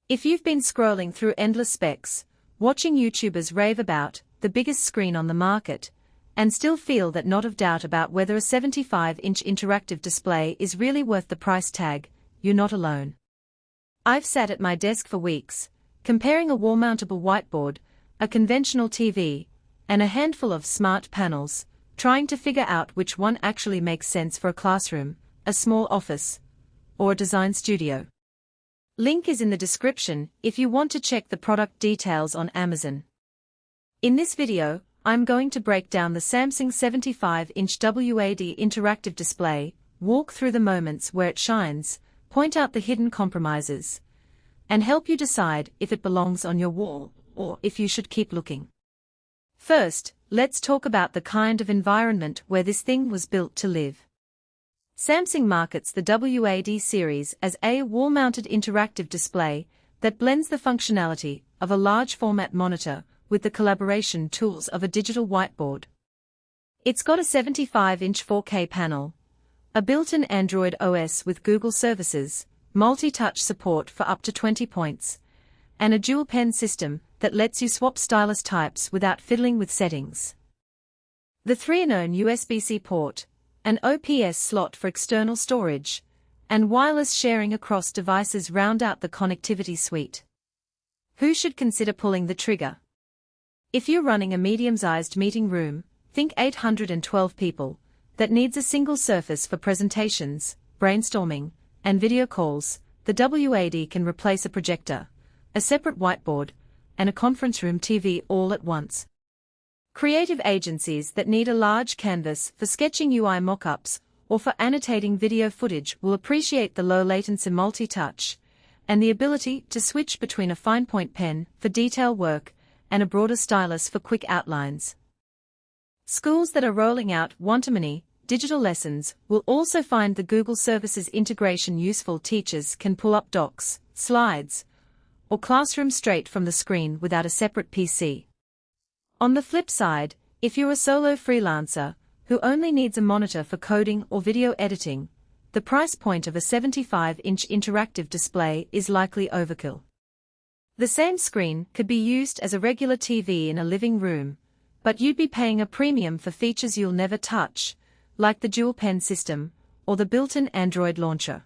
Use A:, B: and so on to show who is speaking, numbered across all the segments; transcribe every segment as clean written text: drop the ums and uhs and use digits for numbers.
A: If you've been scrolling through endless specs, watching YouTubers rave about the biggest screen on the market, and still feel that not of doubt about whether a 75-inch interactive display is really worth the price tag, you're not alone. I've sat at my desk for weeks, comparing a wall-mountable whiteboard, a conventional TV, and a handful of smart panels, trying to figure out which one actually makes sense for a classroom, a small office, or a design studio. Link is in the description if you want to check the product details on Amazon. In this video, I'm going to break down the Samsung 75-inch WAD interactive display, walk through the moments where it shines, point out the hidden compromises, and help you decide if it belongs on your wall or if you should keep looking. First, let's talk about the kind of environment where this thing was built to live. Samsung markets the WAD series as a wall-mounted interactive display that blends the functionality of a large-format monitor with the collaboration tools of a digital whiteboard. It's got a 75-inch 4K panel, a built-in Android OS with Google services, multi-touch support for up to 20 points, and a dual-pen system that lets you swap stylus types without fiddling with settings. The 3-in-1 USB-C port, an OPS slot for external storage, and wireless sharing across devices round out the connectivity suite. Who should consider pulling the trigger? If you're running a medium-sized meeting room, think 812 people, that needs a single surface for presentations, brainstorming, and video calls, the WAD can replace a projector, a separate whiteboard, and a conference room TV all at once. Creative agencies that need a large canvas for sketching UI mockups or for annotating video footage will appreciate the low-latency multi-touch and the ability to switch between a fine-point pen for detail work and a broader stylus for quick outlines. Schools that are rolling out one-to-many digital lessons will also find the Google Services integration useful. Teachers can pull up docs, slides, or classroom straight from the screen without a separate PC. On the flip side, if you're a solo freelancer who only needs a monitor for coding or video editing, the price point of a 75-inch interactive display is likely overkill. The same screen could be used as a regular TV in a living room, but you'd be paying a premium for features you'll never touch, like the dual-pen system or the built-in Android launcher.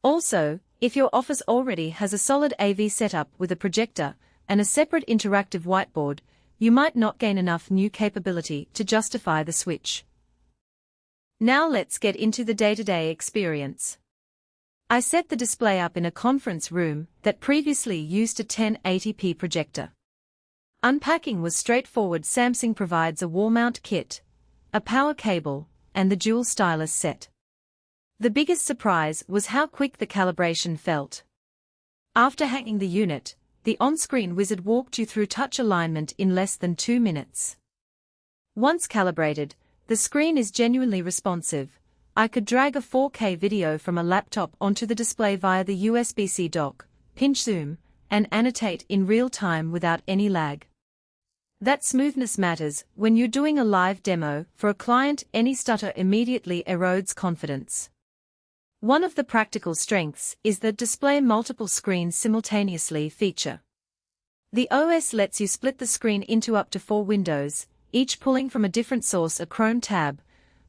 A: Also, if your office already has a solid AV setup with a projector and a separate interactive whiteboard, you might not gain enough new capability to justify the switch. Now let's get into the day-to-day experience. I set the display up in a conference room that previously used a 1080p projector. Unpacking was straightforward. Samsung provides a wall mount kit, a power cable, and the dual stylus set. The biggest surprise was how quick the calibration felt. After hanging the unit, the on-screen wizard walked you through touch alignment in less than 2 minutes. Once calibrated, the screen is genuinely responsive. I could drag a 4K video from a laptop onto the display via the USB-C dock, pinch zoom, and annotate in real time without any lag. That smoothness matters when you're doing a live demo for a client. Any stutter immediately erodes confidence. One of the practical strengths is the display multiple screens simultaneously feature. The OS lets you split the screen into up to 4 windows, each pulling from a different source: a Chrome tab,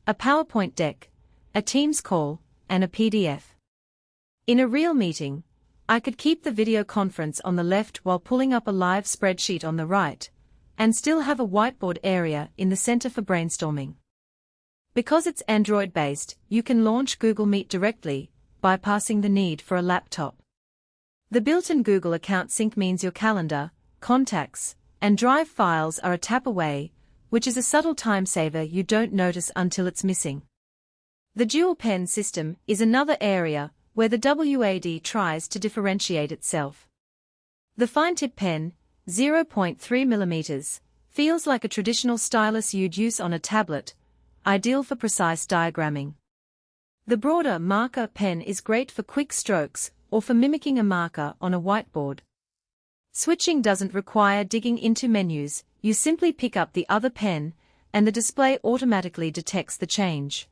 A: a PowerPoint deck, a Teams call, and a PDF. In a real meeting, I could keep the video conference on the left while pulling up a live spreadsheet on the right, and still have a whiteboard area in the center for brainstorming. Because it's Android-based, you can launch Google Meet directly, bypassing the need for a laptop. The built-in Google account sync means your calendar, contacts, and Drive files are a tap away, which is a subtle time saver you don't notice until it's missing. The dual-pen system is another area where the WAD tries to differentiate itself. The fine-tip pen, 0.3 mm, feels like a traditional stylus you'd use on a tablet, ideal for precise diagramming. The broader marker pen is great for quick strokes or for mimicking a marker on a whiteboard. Switching doesn't require digging into menus. You simply pick up the other pen, and the display automatically detects the change.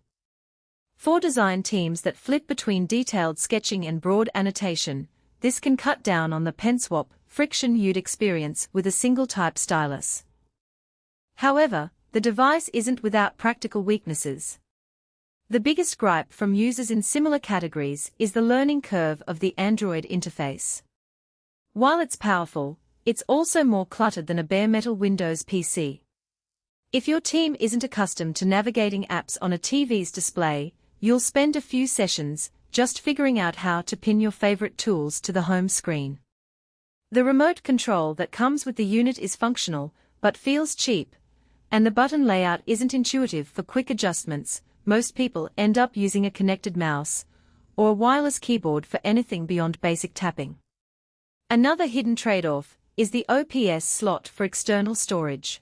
A: For design teams that flip between detailed sketching and broad annotation, this can cut down on the pen swap friction you'd experience with a single-type stylus. However, the device isn't without practical weaknesses. The biggest gripe from users in similar categories is the learning curve of the Android interface. While it's powerful, it's also more cluttered than a bare metal Windows PC. If your team isn't accustomed to navigating apps on a TV's display, you'll spend a few sessions just figuring out how to pin your favorite tools to the home screen. The remote control that comes with the unit is functional, but feels cheap, and the button layout isn't intuitive for quick adjustments. Most people end up using a connected mouse or a wireless keyboard for anything beyond basic tapping. Another hidden trade-off is the OPS slot for external storage.